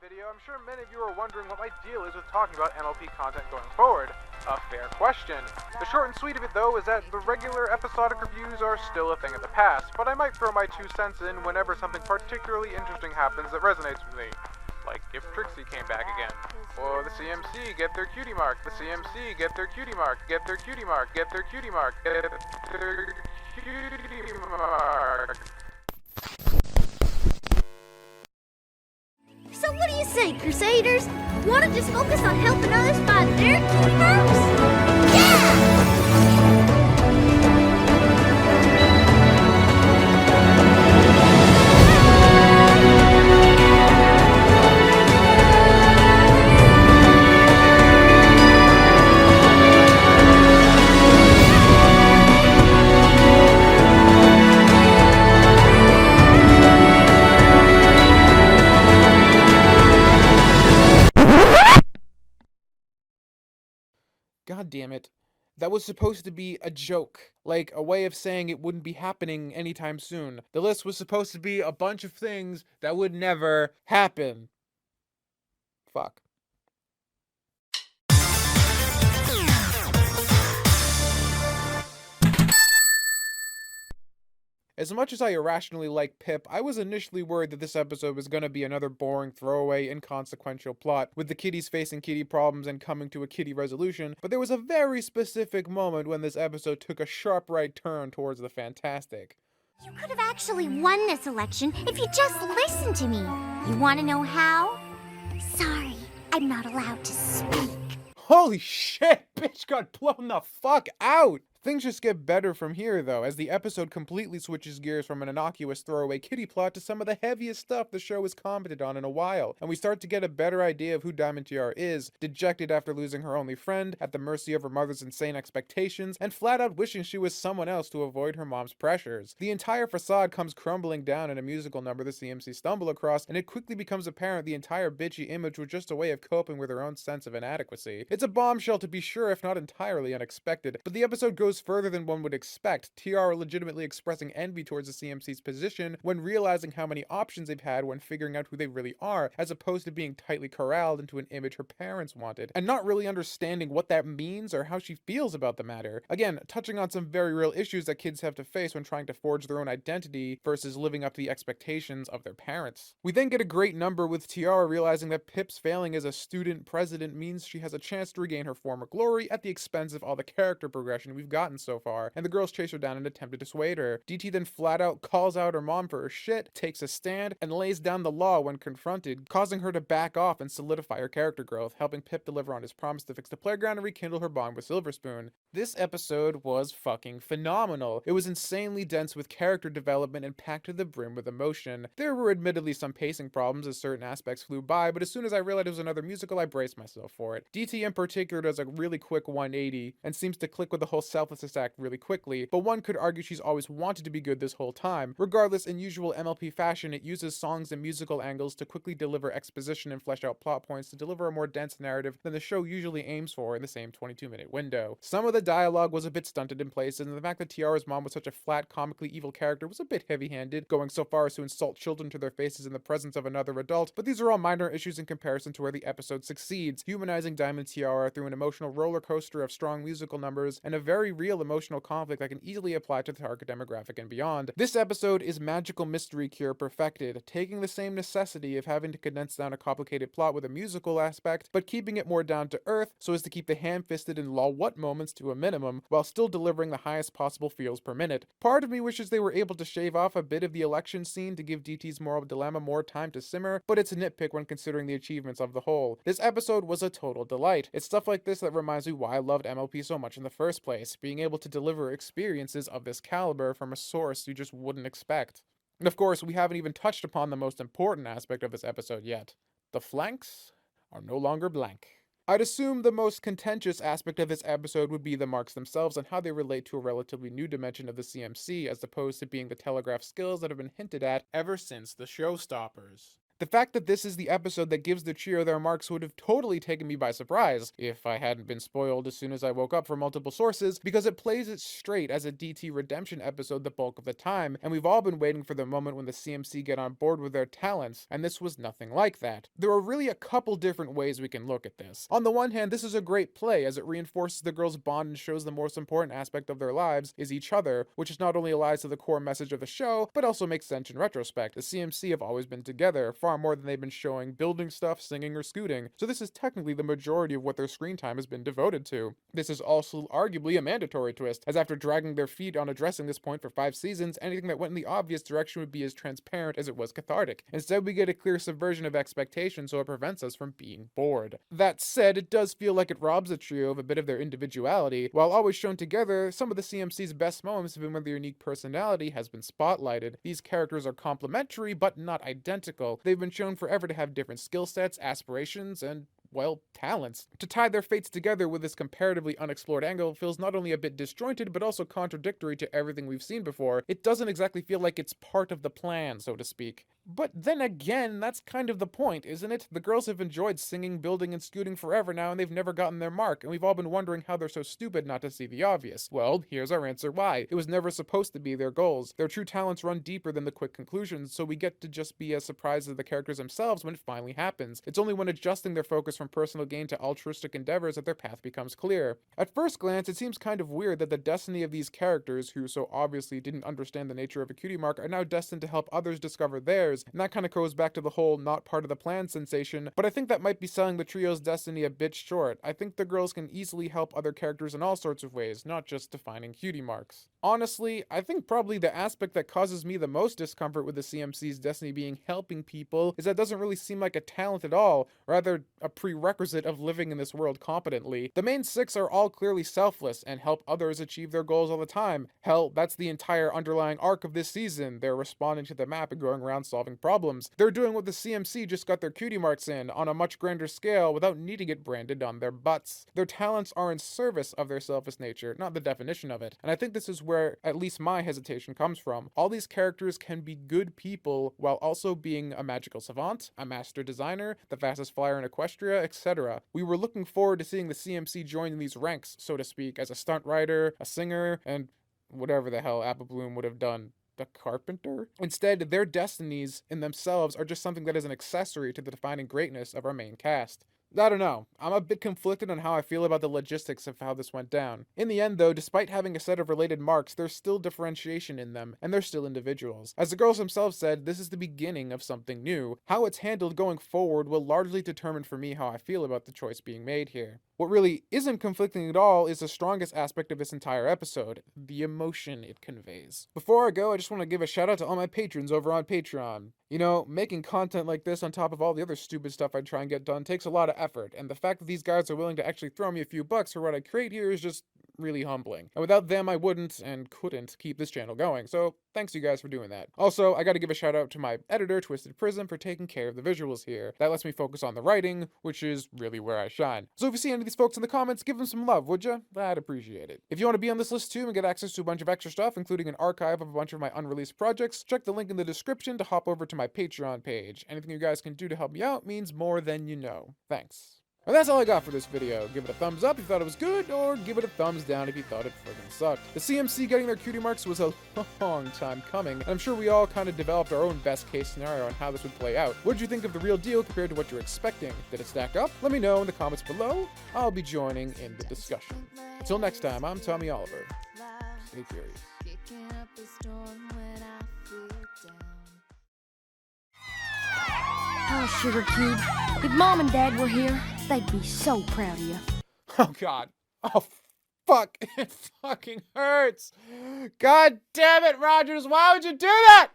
video, I'm sure many of you are wondering what my deal is with talking about MLP content going forward. A fair question. The short and sweet of it though is that the regular episodic reviews are still a thing of the past, but I might throw my 2 cents in whenever something particularly interesting happens that resonates with me. Like if Trixie came back again. Or the CMC get their cutie mark. The CMC get their cutie mark. Get their cutie mark. Get their cutie mark. Get their cutie mark. So what do you say, Crusaders? Want to just focus on helping others find their cutie marks? Yeah! God damn it. That was supposed to be a joke. Like, a way of saying it wouldn't be happening anytime soon. The list was supposed to be a bunch of things that would never happen. Fuck. As much as I irrationally like Pip, I was initially worried that this episode was going to be another boring, throwaway, inconsequential plot, with the kiddies facing kitty problems and coming to a kitty resolution, but there was a very specific moment when this episode took a sharp right turn towards the fantastic. You could have actually won this election if you just listened to me. You want to know how? Sorry, I'm not allowed to speak. Holy shit, bitch got blown the fuck out! Things just get better from here, though, as the episode completely switches gears from an innocuous throwaway kitty plot to some of the heaviest stuff the show has commented on in a while, and we start to get a better idea of who Diamond Tiara is, dejected after losing her only friend, at the mercy of her mother's insane expectations, and flat out wishing she was someone else to avoid her mom's pressures. The entire facade comes crumbling down in a musical number the CMC stumble across, and it quickly becomes apparent the entire bitchy image was just a way of coping with her own sense of inadequacy. It's a bombshell to be sure, if not entirely unexpected, but the episode goes further than one would expect, Tiara legitimately expressing envy towards the CMC's position when realizing how many options they've had when figuring out who they really are, as opposed to being tightly corralled into an image her parents wanted, and not really understanding what that means or how she feels about the matter. Again, touching on some very real issues that kids have to face when trying to forge their own identity versus living up to the expectations of their parents. We then get a great number with Tiara realizing that Pip's failing as a student president means she has a chance to regain her former glory at the expense of all the character progression we've gotten so far, and the girls chase her down and attempt to dissuade her. DT then flat out calls out her mom for her shit, takes a stand, and lays down the law when confronted, causing her to back off and solidify her character growth, helping Pip deliver on his promise to fix the playground and rekindle her bond with Silver Spoon. This episode was fucking phenomenal. It was insanely dense with character development and packed to the brim with emotion. There were admittedly some pacing problems as certain aspects flew by, but as soon as I realized it was another musical, I braced myself for it. DT in particular does a really quick 180 and seems to click with the whole selfless act really quickly, but one could argue she's always wanted to be good this whole time. Regardless, in usual MLP fashion, it uses songs and musical angles to quickly deliver exposition and flesh out plot points to deliver a more dense narrative than the show usually aims for in the same 22-minute window. Some of the dialogue was a bit stunted in places, and the fact that Tiara's mom was such a flat, comically evil character was a bit heavy-handed, going so far as to insult children to their faces in the presence of another adult, but these are all minor issues in comparison to where the episode succeeds, humanizing Diamond Tiara through an emotional roller coaster of strong musical numbers and a very real emotional conflict that can easily apply to the target demographic and beyond. This episode is magical mystery cure perfected, taking the same necessity of having to condense down a complicated plot with a musical aspect, but keeping it more down to earth so as to keep the ham-fisted and lol-what moments to a minimum, while still delivering the highest possible feels per minute. Part of me wishes they were able to shave off a bit of the election scene to give DT's moral dilemma more time to simmer, but it's a nitpick when considering the achievements of the whole. This episode was a total delight. It's stuff like this that reminds me why I loved MLP so much in the first place, being able to deliver experiences of this caliber from a source you just wouldn't expect. And of course, we haven't even touched upon the most important aspect of this episode yet. The flanks are no longer blank. I'd assume the most contentious aspect of this episode would be the marks themselves and how they relate to a relatively new dimension of the CMC as opposed to being the telegraph skills that have been hinted at ever since the showstoppers. The fact that this is the episode that gives the trio their marks would have totally taken me by surprise, if I hadn't been spoiled as soon as I woke up from multiple sources, because it plays it straight as a DT redemption episode the bulk of the time, and we've all been waiting for the moment when the CMC get on board with their talents, and this was nothing like that. There are really a couple different ways we can look at this. On the one hand, this is a great play as it reinforces the girls' bond and shows the most important aspect of their lives is each other, which is not only allies to the core message of the show, but also makes sense in retrospect. The CMC have always been together, far more than they've been showing building stuff, singing, or scooting, so this is technically the majority of what their screen time has been devoted to. This is also arguably a mandatory twist, as after dragging their feet on addressing this point for 5 seasons, anything that went in the obvious direction would be as transparent as it was cathartic. Instead, we get a clear subversion of expectations, so it prevents us from being bored. That said, it does feel like it robs the trio of a bit of their individuality. While always shown together, some of the CMC's best moments have been when their unique personality has been spotlighted. These characters are complementary, but not identical. They've been shown forever to have different skill sets, aspirations, and well, talents. To tie their fates together with this comparatively unexplored angle feels not only a bit disjointed, but also contradictory to everything we've seen before. It doesn't exactly feel like it's part of the plan, so to speak. But then again, that's kind of the point, isn't it? The girls have enjoyed singing, building, and scooting forever now, and they've never gotten their mark, and we've all been wondering how they're so stupid not to see the obvious. Well, here's our answer why. It was never supposed to be their goals. Their true talents run deeper than the quick conclusions, so we get to just be as surprised as the characters themselves when it finally happens. It's only when adjusting their focus from personal gain to altruistic endeavors that their path becomes clear. At first glance, it seems kind of weird that the destiny of these characters, who so obviously didn't understand the nature of a cutie mark, are now destined to help others discover theirs, and that kind of goes back to the whole not part of the plan sensation, but I think that might be selling the trio's destiny a bit short. I think the girls can easily help other characters in all sorts of ways, not just defining cutie marks. Honestly, I think probably the aspect that causes me the most discomfort with the CMC's destiny being helping people is that it doesn't really seem like a talent at all, rather a prerequisite of living in this world competently. The main 6 are all clearly selfless and help others achieve their goals all the time. Hell, that's the entire underlying arc of this season. They're responding to the map and going around solving problems. They're doing what the CMC just got their cutie marks in, on a much grander scale without needing it branded on their butts. Their talents are in service of their selfish nature, not the definition of it. And I think this is where at least my hesitation comes from. All these characters can be good people while also being a magical savant, a master designer, the fastest flyer in Equestria, etc. We were looking forward to seeing the CMC join these ranks, so to speak, as a stunt writer, a singer, and whatever the hell Apple Bloom would have done. The carpenter? Instead, their destinies in themselves are just something that is an accessory to the defining greatness of our main cast. I don't know. I'm a bit conflicted on how I feel about the logistics of how this went down. In the end, though, despite having a set of related marks, there's still differentiation in them, and they're still individuals. As the girls themselves said, this is the beginning of something new. How it's handled going forward will largely determine for me how I feel about the choice being made here. What really isn't conflicting at all is the strongest aspect of this entire episode, the emotion it conveys. Before I go, I just want to give a shout out to all my patrons over on Patreon. You know, making content like this on top of all the other stupid stuff I try and get done takes a lot of effort, and the fact that these guys are willing to actually throw me a few bucks for what I create here is just really humbling. And without them, I wouldn't and couldn't keep this channel going, so thanks you guys for doing that. Also, I gotta give a shout out to my editor, Twisted Prism, for taking care of the visuals here. That lets me focus on the writing, which is really where I shine. So if you see any of these folks in the comments, give them some love, would ya? I'd appreciate it. If you want to be on this list too and get access to a bunch of extra stuff, including an archive of a bunch of my unreleased projects, check the link in the description to hop over to my Patreon page. Anything you guys can do to help me out means more than you know. Thanks. And that's all I got for this video. Give it a thumbs up if you thought it was good, or give it a thumbs down if you thought it friggin' sucked. The CMC getting their cutie marks was a long time coming, and I'm sure we all kind of developed our own best case scenario on how this would play out. What did you think of the real deal compared to what you're expecting? Did it stack up? Let me know in the comments below. I'll be joining in the discussion. Until next time, I'm Tommy Oliver. Stay curious. Oh, Sugar Cube, if Mom and Dad were here, they'd be so proud of you. Oh god. Oh fuck. It fucking hurts. God damn it, Rogers, why would you do that?